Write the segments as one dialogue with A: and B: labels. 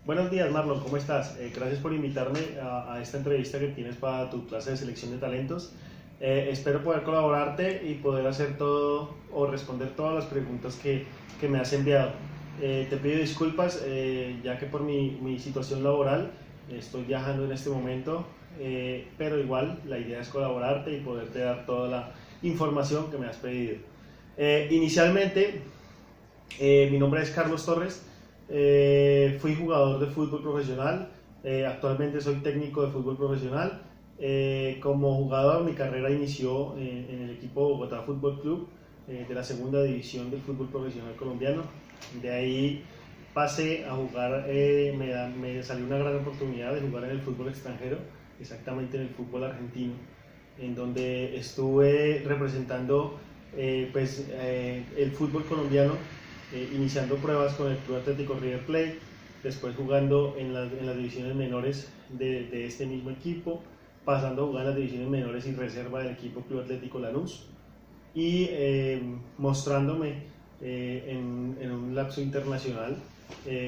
A: Buenos días, Marlon, ¿cómo estás? Gracias por invitarme a esta entrevista que tienes para tu clase de selección de talentos. Espero poder colaborarte y poder hacer todo o responder todas las preguntas que me has enviado. Te pido disculpas ya que por mi situación laboral estoy viajando en este momento, pero igual la idea es colaborarte y poderte dar toda la información que me has pedido. Inicialmente, mi nombre es Carlos Torres. Fui jugador de fútbol profesional, actualmente soy técnico de fútbol profesional. Como jugador mi carrera inició en el equipo Bogotá Fútbol Club de la segunda división del fútbol profesional colombiano. De ahí pasé a jugar, me salió una gran oportunidad de jugar en el fútbol extranjero, exactamente en el fútbol argentino, en donde estuve representando el fútbol colombiano, iniciando pruebas con el Club Atlético River Plate, después jugando en las divisiones menores de este mismo equipo, pasando a jugar en las divisiones menores y reserva del equipo Club Atlético Lanús y mostrándome en un lapso internacional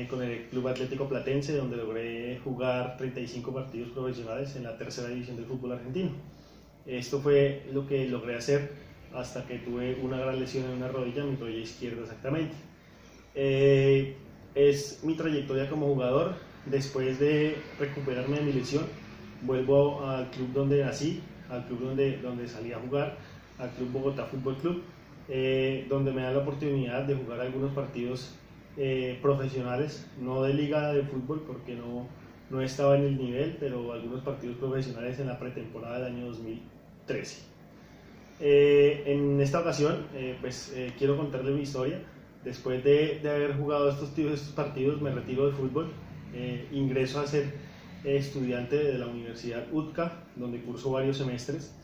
A: con el Club Atlético Platense, donde logré jugar 35 partidos profesionales en la tercera división del fútbol argentino. Esto fue lo que logré hacer hasta que tuve una gran lesión en una rodilla, mi rodilla izquierda exactamente. Es mi trayectoria como jugador. Después de recuperarme de mi lesión, vuelvo al club donde nací, al club donde salí a jugar, al Club Bogotá Fútbol Club, donde me dan la oportunidad de jugar algunos partidos profesionales, no de liga de fútbol porque no estaba en el nivel, pero algunos partidos profesionales en la pretemporada del año 2013. En esta ocasión, quiero contarle mi historia. Después de haber jugado estos partidos, me retiro del fútbol, ingreso a ser estudiante de la Universidad UTCA, donde curso varios semestres.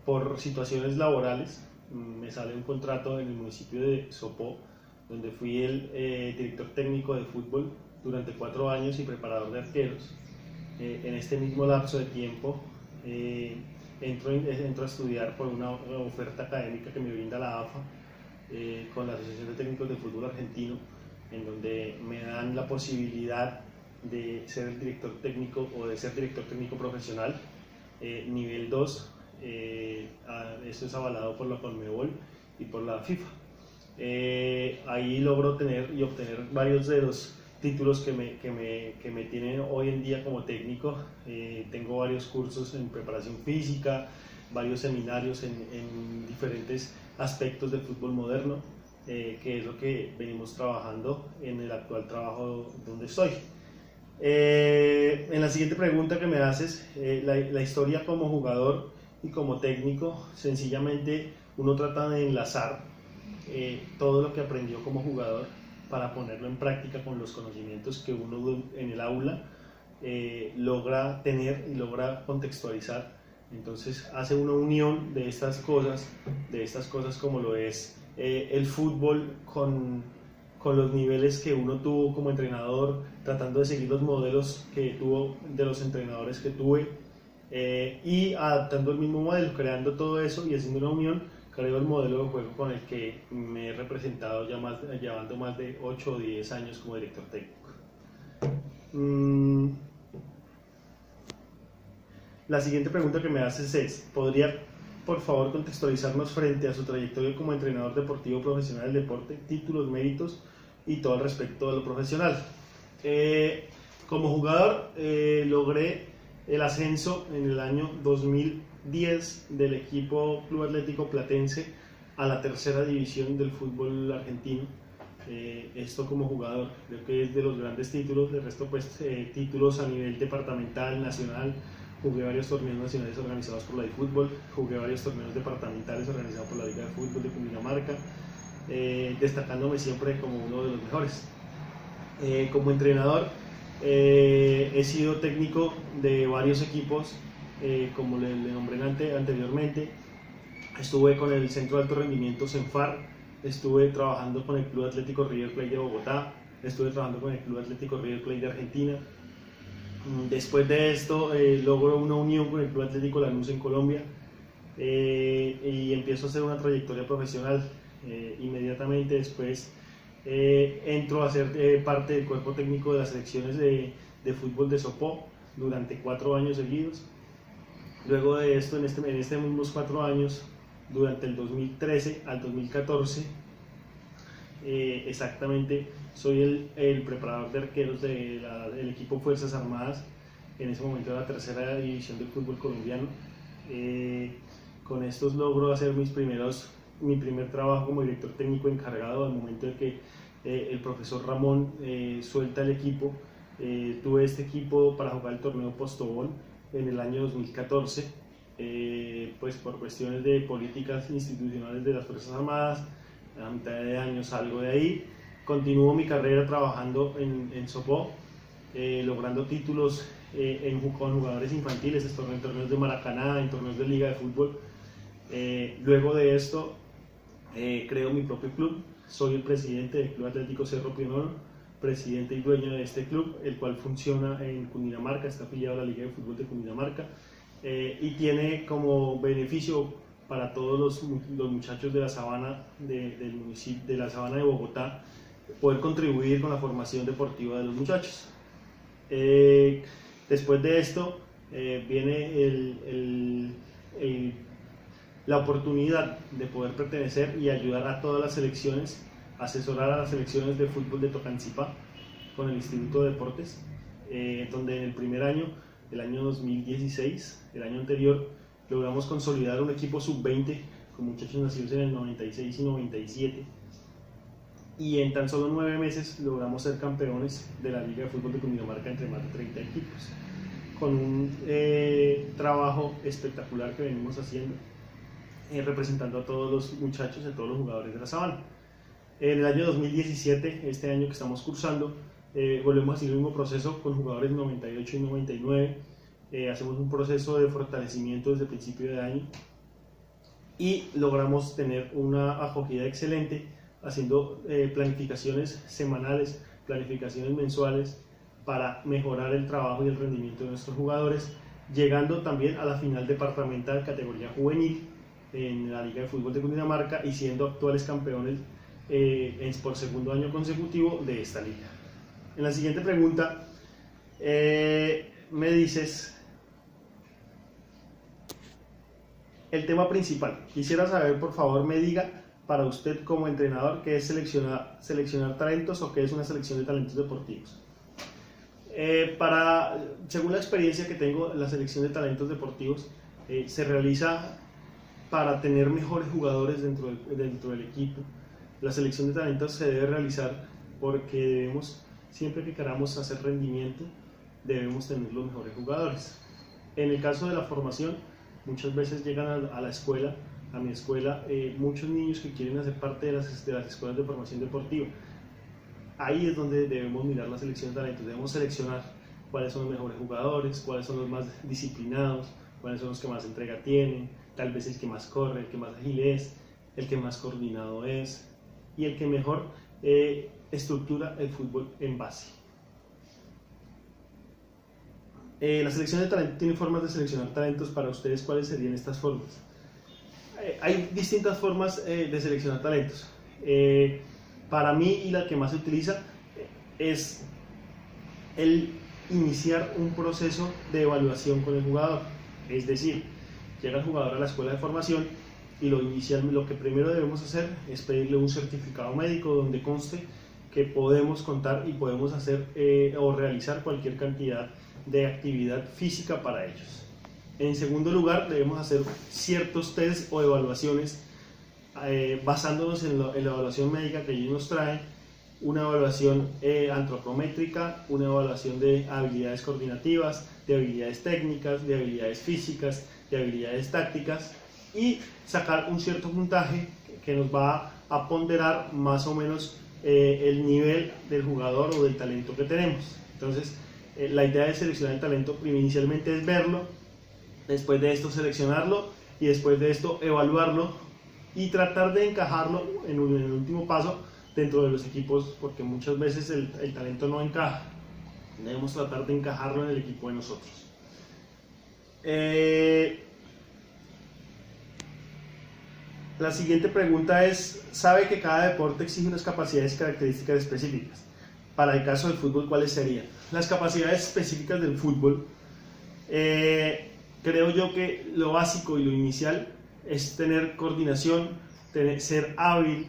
A: Por situaciones laborales, me sale un contrato en el municipio de Sopó, donde fui el director técnico de fútbol durante 4 años y preparador de arqueros. En este mismo lapso de tiempo, entro a estudiar por una oferta académica que me brinda la AFA, con la Asociación de Técnicos de Fútbol Argentino, en donde me dan la posibilidad de ser el director técnico o de ser director técnico profesional nivel 2. Esto es avalado por la Conmebol y por la FIFA. Ahí logro tener y obtener varios de los títulos que me tienen hoy en día como técnico. Tengo varios cursos en preparación física, varios seminarios en diferentes aspectos del fútbol moderno, que es lo que venimos trabajando en el actual trabajo donde estoy. En la siguiente pregunta que me haces, la historia como jugador y como técnico, sencillamente uno trata de enlazar todo lo que aprendió como jugador para ponerlo en práctica con los conocimientos que uno en el aula logra tener y logra contextualizar. Entonces hace una unión de estas cosas como lo es el fútbol con los niveles que uno tuvo como entrenador, tratando de seguir los modelos que tuvo de los entrenadores que tuve, y adaptando el mismo modelo, creando todo eso y haciendo una unión, creo el modelo de juego con el que me he representado ya llevando más de 8 o 10 años como director técnico. La siguiente pregunta que me haces es, ¿podría por favor contextualizarnos frente a su trayectoria como entrenador deportivo profesional del deporte, títulos, méritos y todo al respecto de lo profesional? Como jugador logré el ascenso en el año 2010 del equipo Club Atlético Platense a la tercera división del fútbol argentino. Esto como jugador, creo que es de los grandes títulos. De resto, títulos a nivel departamental, nacional. Jugué varios torneos nacionales organizados por la eFútbol, jugué varios torneos departamentales organizados por la Liga de Fútbol de Cundinamarca, destacándome siempre como uno de los mejores. Como entrenador, he sido técnico de varios equipos, como le nombré anteriormente. Estuve con el Centro de Alto Rendimiento CENFAR, estuve trabajando con el Club Atlético River Plate de Bogotá, estuve trabajando con el Club Atlético River Plate de Argentina. Después de esto logro una unión con el Club Atlético Lanús en Colombia, y empiezo a hacer una trayectoria profesional. Inmediatamente después entro a ser parte del cuerpo técnico de las selecciones de fútbol de Sopó durante 4 años seguidos. Luego de esto, en este mismos 4 años, durante el 2013 al 2014, exactamente, soy el preparador de arqueros del equipo Fuerzas Armadas, en ese momento la tercera división del fútbol colombiano. Con estos logro hacer mi primer trabajo como director técnico encargado al momento de que el profesor Ramón suelta el equipo. Tuve este equipo para jugar el torneo Postobón en el año 2014, pues por cuestiones de políticas institucionales de las Fuerzas Armadas. A mitad de año salgo de ahí, continúo mi carrera trabajando en Sopó, logrando títulos con jugadores infantiles, en torneos de Maracaná, en torneos de Liga de Fútbol. Luego de esto creo mi propio club, soy el presidente del Club Atlético Cerro Pionoro, presidente y dueño de este club, el cual funciona en Cundinamarca, está afiliado a la Liga de Fútbol de Cundinamarca, y tiene como beneficio para todos los muchachos de la sabana del municipio, de la sabana de Bogotá, poder contribuir con la formación deportiva de los muchachos. Después de esto viene la oportunidad de poder pertenecer y ayudar a todas las selecciones, asesorar a las selecciones de fútbol de Tocancipá con el Instituto de Deportes, donde en el primer año, el año 2016, el año anterior, logramos consolidar un equipo sub-20 con muchachos nacidos en el 96 y 97, y en tan solo 9 meses logramos ser campeones de la Liga de Fútbol de Cundinamarca entre más de 30 equipos, con un trabajo espectacular que venimos haciendo, representando a todos los muchachos y a todos los jugadores de la sabana. En el año 2017, este año que estamos cursando, volvemos a hacer el mismo proceso con jugadores 98 y 99. Hacemos un proceso de fortalecimiento desde el principio de año y logramos tener una acogida excelente, haciendo planificaciones semanales, planificaciones mensuales para mejorar el trabajo y el rendimiento de nuestros jugadores, llegando también a la final departamental categoría juvenil en la Liga de Fútbol de Cundinamarca y siendo actuales campeones por segundo año consecutivo de esta liga. En la siguiente pregunta me dices el tema principal. Quisiera saber, por favor, me diga para usted como entrenador qué es seleccionar talentos o qué es una selección de talentos deportivos. Según la experiencia que tengo, la selección de talentos deportivos se realiza para tener mejores jugadores dentro del equipo. La selección de talentos se debe realizar porque debemos, siempre que queramos hacer rendimiento, debemos tener los mejores jugadores. En el caso de la formación, muchas veces llegan a la escuela, a mi escuela, muchos niños que quieren hacer parte de las escuelas de formación deportiva. Ahí es donde debemos mirar la selección de talentos, debemos seleccionar cuáles son los mejores jugadores, cuáles son los más disciplinados, cuáles son los que más entrega tienen, tal vez el que más corre, el que más ágil es, el que más coordinado es y el que mejor estructura el fútbol en base. La selección de talento tiene formas de seleccionar talentos. Para ustedes, ¿cuáles serían estas formas? Hay distintas formas de seleccionar talentos. Para mí, y la que más se utiliza, es el iniciar un proceso de evaluación con el jugador. Es decir, llega el jugador a la escuela de formación y lo que primero debemos hacer es pedirle un certificado médico donde conste que podemos contar y podemos hacer o realizar cualquier cantidad de actividad física para ellos. En segundo lugar, debemos hacer ciertos test o evaluaciones basándonos en la evaluación médica que ellos nos traen, una evaluación antropométrica, una evaluación de habilidades coordinativas, de habilidades técnicas, de habilidades físicas, de habilidades tácticas, y sacar un cierto puntaje que nos va a ponderar más o menos el nivel del jugador o del talento que tenemos. Entonces, la idea de seleccionar el talento inicialmente es verlo, después de esto seleccionarlo y después de esto evaluarlo y tratar de encajarlo en el último paso dentro de los equipos, porque muchas veces el talento no encaja. Debemos tratar de encajarlo en el equipo de nosotros. La siguiente pregunta es, ¿sabe que cada deporte exige unas capacidades y características específicas? Para el caso del fútbol, ¿cuáles serían? Las capacidades específicas del fútbol, creo yo que lo básico y lo inicial es tener coordinación, ser hábil,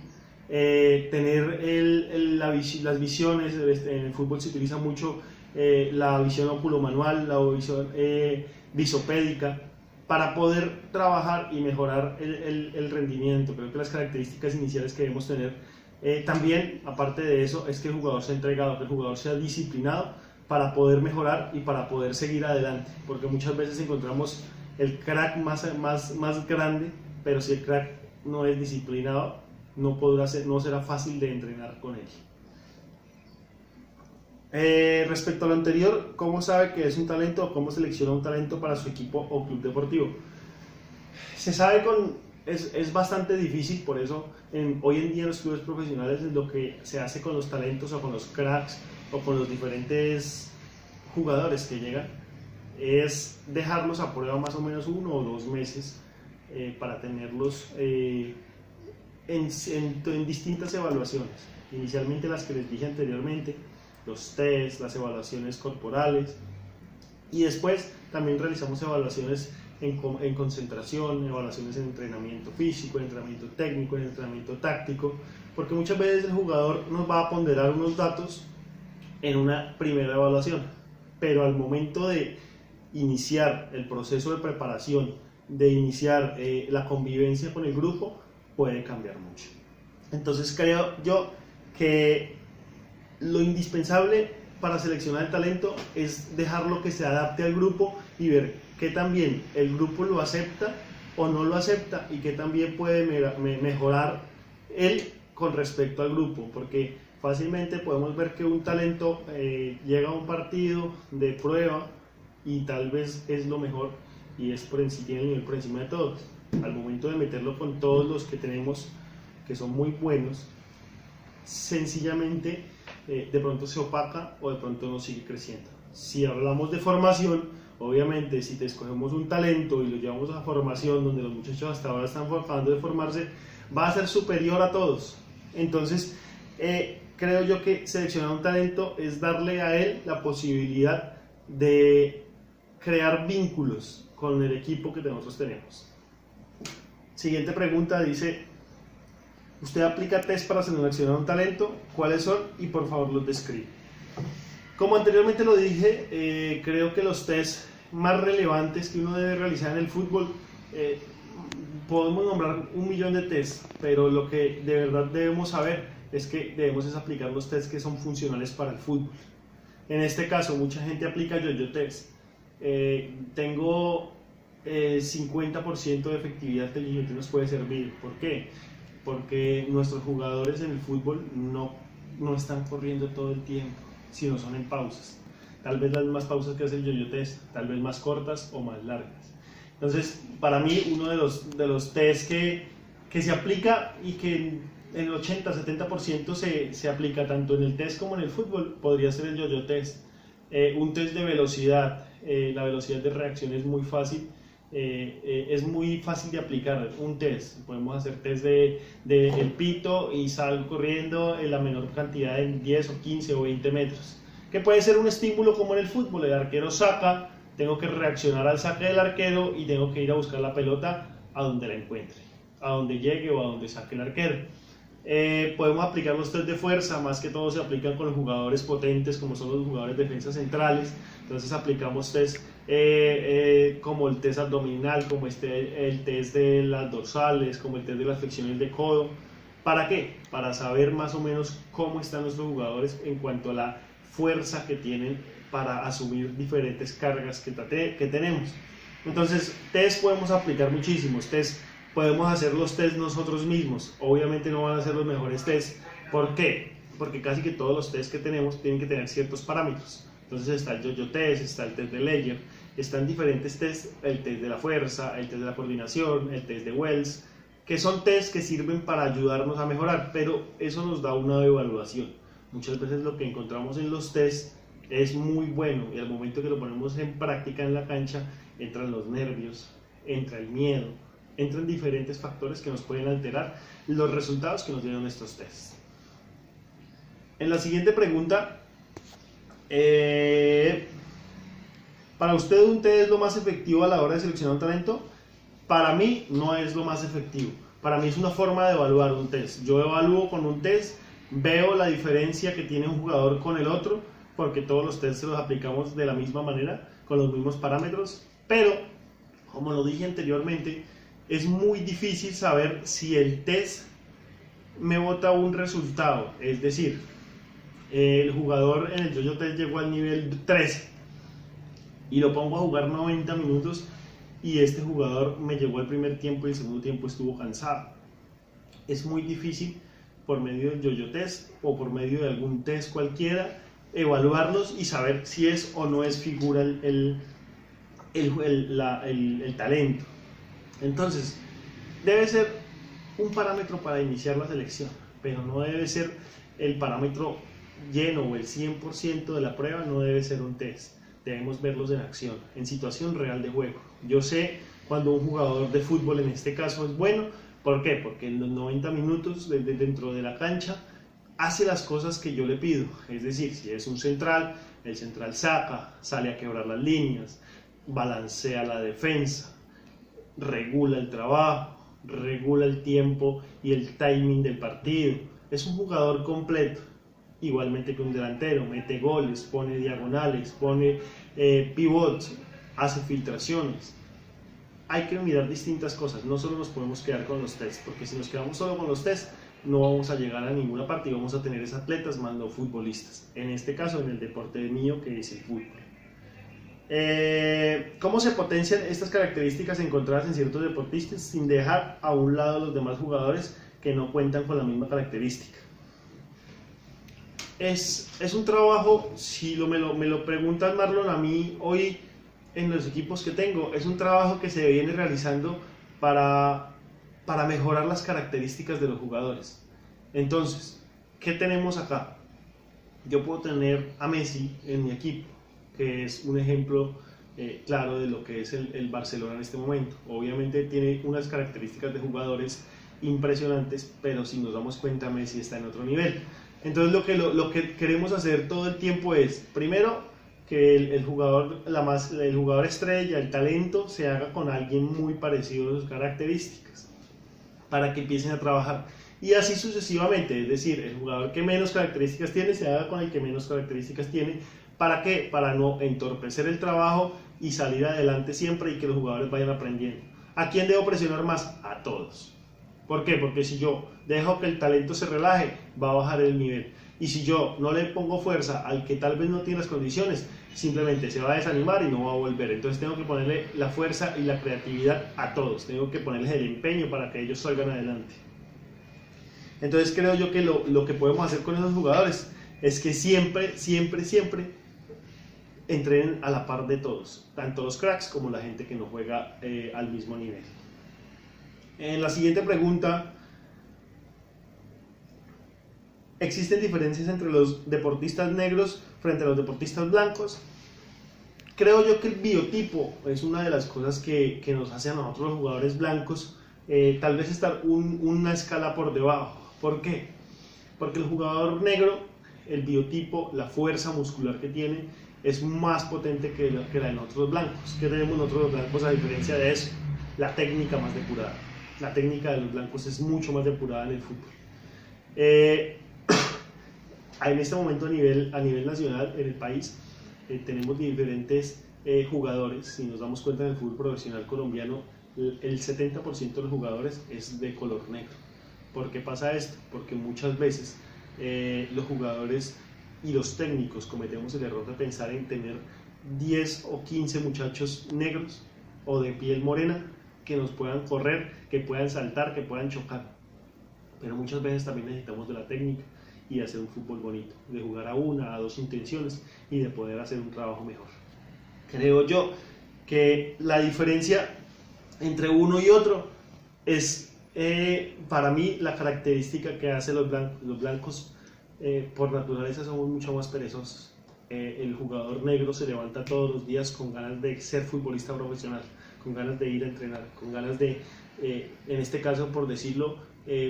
A: tener las visiones. En el fútbol se utiliza mucho la visión oculomanual, la visión visopédica, para poder trabajar y mejorar el rendimiento. Creo que las características iniciales que debemos tener, también, aparte de eso, es que el jugador sea entregado, que el jugador sea disciplinado para poder mejorar y para poder seguir adelante, porque muchas veces encontramos el crack más grande, pero si el crack no es disciplinado, no será fácil de entrenar con él. Respecto a lo anterior, ¿cómo sabe que es un talento o cómo selecciona un talento para su equipo o club deportivo? Se sabe es bastante difícil, por eso hoy en día en los clubes profesionales lo que se hace con los talentos o con los cracks o con los diferentes jugadores que llegan es dejarlos a prueba más o menos 1 o 2 meses para tenerlos en distintas evaluaciones. Inicialmente las que les dije anteriormente, los test, las evaluaciones corporales, y después también realizamos evaluaciones en concentración, evaluaciones en entrenamiento físico, en entrenamiento técnico, en entrenamiento táctico, porque muchas veces el jugador nos va a ponderar unos datos en una primera evaluación, pero al momento de iniciar el proceso de preparación, de iniciar la convivencia con el grupo, puede cambiar mucho. Entonces creo yo que lo indispensable para seleccionar el talento es dejarlo que se adapte al grupo y ver qué también el grupo lo acepta o no lo acepta y qué también puede mejorar él con respecto al grupo, porque fácilmente podemos ver que un talento llega a un partido de prueba y tal vez es lo mejor y tiene el nivel por encima de todos. Al momento de meterlo con todos los que tenemos que son muy buenos, sencillamente de pronto se opaca o de pronto no sigue creciendo. Si hablamos de formación, obviamente si te escogemos un talento y lo llevamos a formación donde los muchachos hasta ahora están acabando de formarse, va a ser superior a todos. Entonces creo yo que seleccionar un talento es darle a él la posibilidad de crear vínculos con el equipo que nosotros tenemos. Siguiente pregunta dice: ¿usted aplica test para seleccionar un talento? ¿Cuáles son? Y por favor los describe. Como anteriormente lo dije, creo que los test más relevantes que uno debe realizar en el fútbol, podemos nombrar 1.000.000 de tests, pero lo que de verdad debemos saber es que debemos aplicar los tests que son funcionales para el fútbol. En este caso, mucha gente aplica yo-yo test. Tengo 50% de efectividad del yo-yo test nos puede servir. ¿Por qué? Porque nuestros jugadores en el fútbol no están corriendo todo el tiempo, sino son en pausas. Tal vez las mismas pausas que hace el yo-yo test, tal vez más cortas o más largas. Entonces, para mí, uno de los test que se aplica y que en el 80-70% se aplica tanto en el test como en el fútbol, podría ser el yo-yo test. Un test de velocidad, la velocidad de reacción es muy fácil. Es muy fácil de aplicar un test. Podemos hacer test de el pito y salgo corriendo en la menor cantidad de 10 o 15 o 20 metros, que puede ser un estímulo como en el fútbol. El arquero saca, tengo que reaccionar al saque del arquero y tengo que ir a buscar la pelota a donde la encuentre, a donde llegue o a donde saque el arquero. Podemos aplicar los test de fuerza, más que todo se aplican con los jugadores potentes como son los jugadores defensas centrales. Entonces aplicamos test como el test abdominal, como el test de las dorsales, como el test de las flexiones de codo. ¿Para qué? Para saber más o menos cómo están nuestros jugadores en cuanto a la fuerza que tienen para asumir diferentes cargas que tenemos. Entonces, test podemos aplicar muchísimos test. Podemos hacer los test nosotros mismos. Obviamente no van a ser los mejores test. ¿Por qué? Porque casi que todos los test que tenemos tienen que tener ciertos parámetros. Entonces está el yo-yo test, está el test de Ledger, están diferentes tests, el test de la fuerza, el test de la coordinación, el test de Wells, que son tests que sirven para ayudarnos a mejorar, pero eso nos da una evaluación. Muchas veces lo que encontramos en los tests es muy bueno y al momento que lo ponemos en práctica en la cancha entran los nervios, entra el miedo, entran diferentes factores que nos pueden alterar los resultados que nos dieron estos tests. En la siguiente pregunta, ¿para usted un test es lo más efectivo a la hora de seleccionar un talento? Para mí no es lo más efectivo. Para mí es una forma de evaluar un test. Yo evalúo con un test, veo la diferencia que tiene un jugador con el otro, porque todos los tests se los aplicamos de la misma manera, con los mismos parámetros, pero, como lo dije anteriormente, es muy difícil saber si el test me bota un resultado. Es decir, el jugador en el Yo-Yo Test llegó al nivel 13 y lo pongo a jugar 90 minutos y este jugador me llegó al primer tiempo y el segundo tiempo estuvo cansado. Es muy difícil por medio del Yo-Yo Test o por medio de algún test cualquiera evaluarlos y saber si es o no es figura el talento. Entonces, debe ser un parámetro para iniciar la selección, pero no debe ser el parámetro lleno o el 100% de la prueba, no debe ser un test. Debemos verlos en acción, en situación real de juego. Yo sé cuando un jugador de fútbol, en este caso, es bueno. ¿Por qué? Porque en los 90 minutos dentro de la cancha hace las cosas que yo le pido. Es decir, si es un central, el central saca, sale a quebrar las líneas, balancea la defensa, regula el trabajo, regula el tiempo y el timing del partido. Es un jugador completo. Igualmente que un delantero, mete goles, pone diagonales, pone pivots, hace filtraciones. Hay que mirar distintas cosas, no solo nos podemos quedar con los tests, porque si nos quedamos solo con los tests no vamos a llegar a ninguna parte y vamos a tener es atletas más no futbolistas. En este caso, en el deporte mío, que es el fútbol. ¿Cómo se potencian estas características encontradas en ciertos deportistas sin dejar a un lado a los demás jugadores que no cuentan con la misma característica? Es un trabajo, si me lo preguntas, Marlon, a mí hoy en los equipos que tengo, es un trabajo que se viene realizando para mejorar las características de los jugadores. Entonces, ¿qué tenemos acá? Yo puedo tener a Messi en mi equipo, que es un ejemplo claro de lo que es el Barcelona en este momento. Obviamente tiene unas características de jugadores impresionantes, pero si nos damos cuenta, Messi está en otro nivel. Entonces lo que queremos hacer todo el tiempo es, primero, que el jugador estrella, el talento, se haga con alguien muy parecido a sus características, para que empiecen a trabajar. Y así sucesivamente, es decir, el jugador que menos características tiene, se haga con el que menos características tiene. ¿Para qué? Para no entorpecer el trabajo y salir adelante siempre y que los jugadores vayan aprendiendo. ¿A quién debo presionar más? A todos. ¿Por qué? Porque si yo dejo que el talento se relaje, va a bajar el nivel. Y si yo no le pongo fuerza al que tal vez no tiene las condiciones, simplemente se va a desanimar y no va a volver. Entonces tengo que ponerle la fuerza y la creatividad a todos. Tengo que ponerles el empeño para que ellos salgan adelante. Entonces creo yo que lo que podemos hacer con esos jugadores es que siempre entrenen a la par de todos, tanto los cracks como la gente que no juega al mismo nivel. En la siguiente pregunta, ¿existen diferencias entre los deportistas negros frente a los deportistas blancos? Creo yo que el biotipo es una de las cosas que nos hace a nosotros los jugadores blancos tal vez estar una escala por debajo. ¿Por qué? Porque el jugador negro, el biotipo, la fuerza muscular que tiene es más potente que la de nosotros blancos. ¿Qué tenemos nosotros los blancos a diferencia de eso? La técnica más depurada. La técnica de los blancos es mucho más depurada en el fútbol. En este momento a nivel nacional en el país tenemos diferentes jugadores. Si nos damos cuenta, en el fútbol profesional colombiano el 70% de los jugadores es de color negro. ¿Por qué pasa esto? Porque muchas veces los jugadores y los técnicos cometemos el error de pensar en tener 10 o 15 muchachos negros o de piel morena que nos puedan correr, que puedan saltar, que puedan chocar. Pero muchas veces también necesitamos de la técnica y de hacer un fútbol bonito, de jugar a una, a dos intenciones y de poder hacer un trabajo mejor. Creo yo que la diferencia entre uno y otro es, para mí, la característica que hace los blancos por naturaleza somos mucho más perezosos. El jugador negro se levanta todos los días con ganas de ser futbolista profesional, con ganas de ir a entrenar, con ganas de En este caso, por decirlo,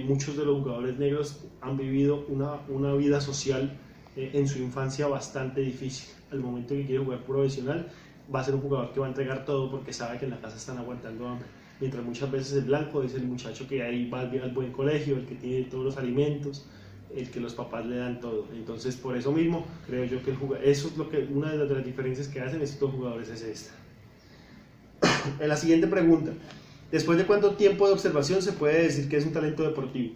A: muchos de los jugadores negros han vivido una vida social en su infancia bastante difícil. Al momento que quiere jugar profesional, va a ser un jugador que va a entregar todo porque sabe que en la casa están aguantando hambre. Mientras muchas veces el blanco es el muchacho que ahí va al buen colegio, el que tiene todos los alimentos, el que los papás le dan todo. Entonces, por eso mismo, creo yo que eso es lo que una de las diferencias que hacen estos jugadores es esta. En la siguiente pregunta: ¿después de cuánto tiempo de observación se puede decir que es un talento deportivo?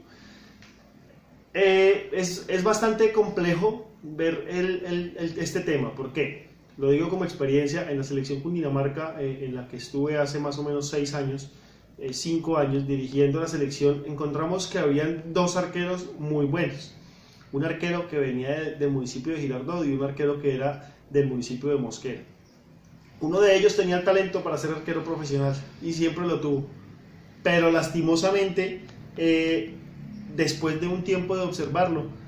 A: Es bastante complejo ver este tema. ¿Por qué? Lo digo como experiencia. En la selección Cundinamarca, en la que estuve hace más o menos 6 años, 5 años dirigiendo la selección, encontramos que habían 2 arqueros muy buenos. Un arquero que venía del municipio de Girardot y un arquero que era del municipio de Mosquera. Uno de ellos tenía el talento para ser arquero profesional y siempre lo tuvo, pero lastimosamente, después de un tiempo de observarlo,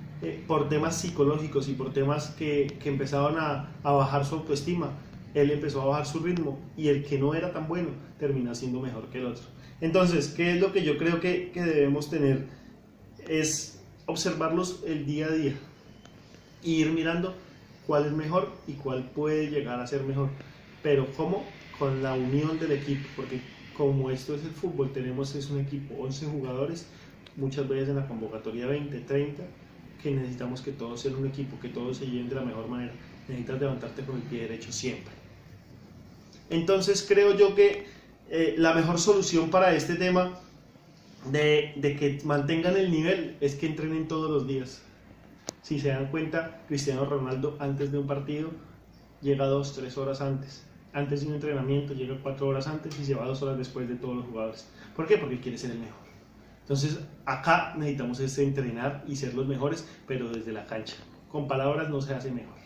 A: por temas psicológicos y por temas que empezaban a bajar su autoestima, él empezó a bajar su ritmo y el que no era tan bueno termina siendo mejor que el otro. Entonces, ¿qué es lo que yo creo que debemos tener? Es observarlos el día a día e ir mirando cuál es mejor y cuál puede llegar a ser mejor. Pero ¿cómo? Con la unión del equipo, porque como esto es el fútbol, es un equipo, 11 jugadores, muchas veces en la convocatoria 20, 30, que necesitamos que todos sean un equipo, que todos se lleven de la mejor manera. Necesitas levantarte con el pie derecho siempre. Entonces creo yo que la mejor solución para este tema de que mantengan el nivel es que entrenen todos los días. Si se dan cuenta, Cristiano Ronaldo antes de un partido llega 2-3 horas antes. Antes de un entrenamiento llega 4 horas antes y se va 2 horas después de todos los jugadores. ¿Por qué? Porque quiere ser el mejor. Entonces acá necesitamos entrenar y ser los mejores, pero desde la cancha. Con palabras no se hace mejor.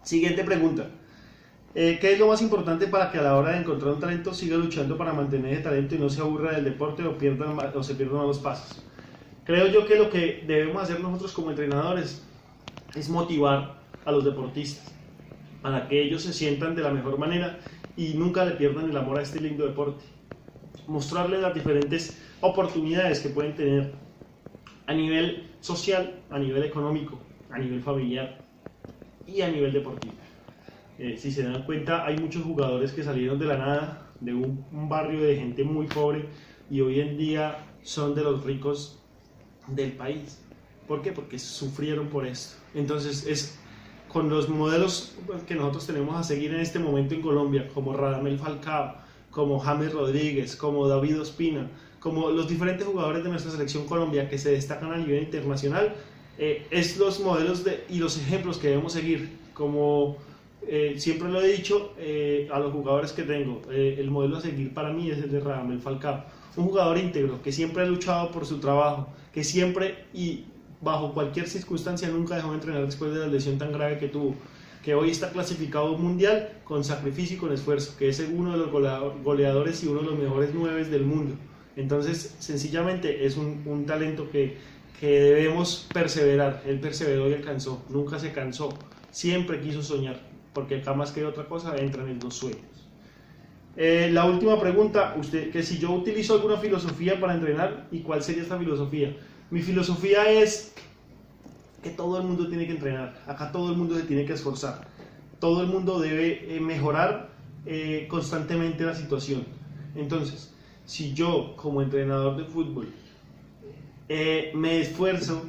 A: Siguiente pregunta: ¿qué es lo más importante para que a la hora de encontrar un talento siga luchando para mantener ese talento y no se aburra del deporte o se pierdan los pasos? Creo yo que lo que debemos hacer nosotros como entrenadores es motivar a los deportistas para que ellos se sientan de la mejor manera y nunca le pierdan el amor a este lindo deporte. Mostrarles las diferentes oportunidades que pueden tener a nivel social, a nivel económico, a nivel familiar y a nivel deportivo. Si se dan cuenta, hay muchos jugadores que salieron de la nada, de un barrio de gente muy pobre, y hoy en día son de los ricos del país. ¿Por qué? Porque sufrieron por esto. Entonces es con los modelos que nosotros tenemos a seguir en este momento en Colombia, como Radamel Falcao, como James Rodríguez, como David Ospina, como los diferentes jugadores de nuestra selección Colombia que se destacan a nivel internacional, es los modelos y los ejemplos que debemos seguir. Como siempre lo he dicho a los jugadores que tengo, el modelo a seguir para mí es el de Radamel Falcao, un jugador íntegro que siempre ha luchado por su trabajo, que siempre y bajo cualquier circunstancia nunca dejó de entrenar después de la lesión tan grave que tuvo, que hoy está clasificado mundial con sacrificio y con esfuerzo, que es uno de los goleadores y uno de los mejores 9 del mundo. Entonces, sencillamente es un talento que debemos perseverar. Él perseveró y alcanzó, nunca se cansó, siempre quiso soñar, porque acá más que otra cosa entran en los sueños. La última pregunta: que si yo utilizo alguna filosofía para entrenar, ¿y cuál sería esta filosofía? Mi filosofía es que todo el mundo tiene que entrenar, acá todo el mundo se tiene que esforzar, todo el mundo debe mejorar constantemente la situación. Entonces, si yo como entrenador de fútbol me esfuerzo,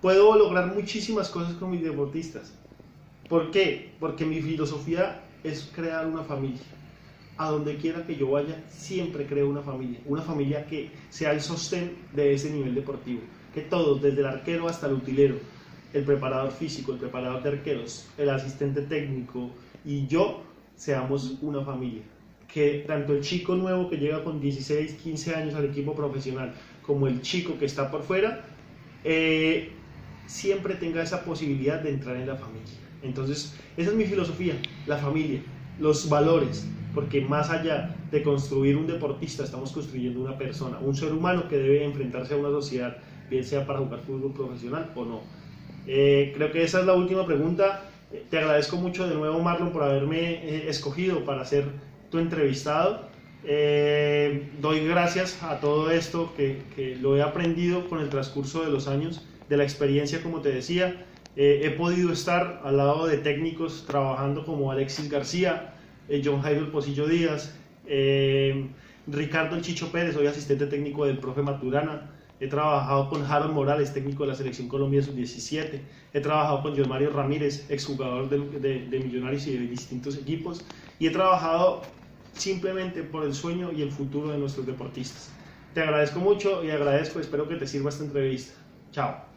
A: puedo lograr muchísimas cosas con mis deportistas. ¿Por qué? Porque mi filosofía es crear una familia. A donde quiera que yo vaya, siempre creo una familia que sea el sostén de ese nivel deportivo, que todos, desde el arquero hasta el utilero, el preparador físico, el preparador de arqueros, el asistente técnico y yo, seamos una familia, que tanto el chico nuevo que llega con 16, 15 años al equipo profesional, como el chico que está por fuera, siempre tenga esa posibilidad de entrar en la familia. Entonces, esa es mi filosofía, la familia, los valores, porque más allá de construir un deportista, estamos construyendo una persona, un ser humano que debe enfrentarse a una sociedad, bien sea para jugar fútbol profesional o no. Creo que esa es la última pregunta. Te agradezco mucho de nuevo, Marlon, por haberme escogido para ser tu entrevistado. Doy gracias a todo esto que lo he aprendido con el transcurso de los años, de la experiencia, como te decía. He podido estar al lado de técnicos trabajando como Alexis García, John Jairo El Pocillo Díaz, Ricardo El Chicho Pérez, soy asistente técnico del profe Maturana. He trabajado con Harold Morales, técnico de la Selección Colombia Sub-17. He trabajado con John Mario Ramírez, exjugador de Millonarios y de distintos equipos. Y he trabajado simplemente por el sueño y el futuro de nuestros deportistas. Te agradezco mucho y espero que te sirva esta entrevista. Chao.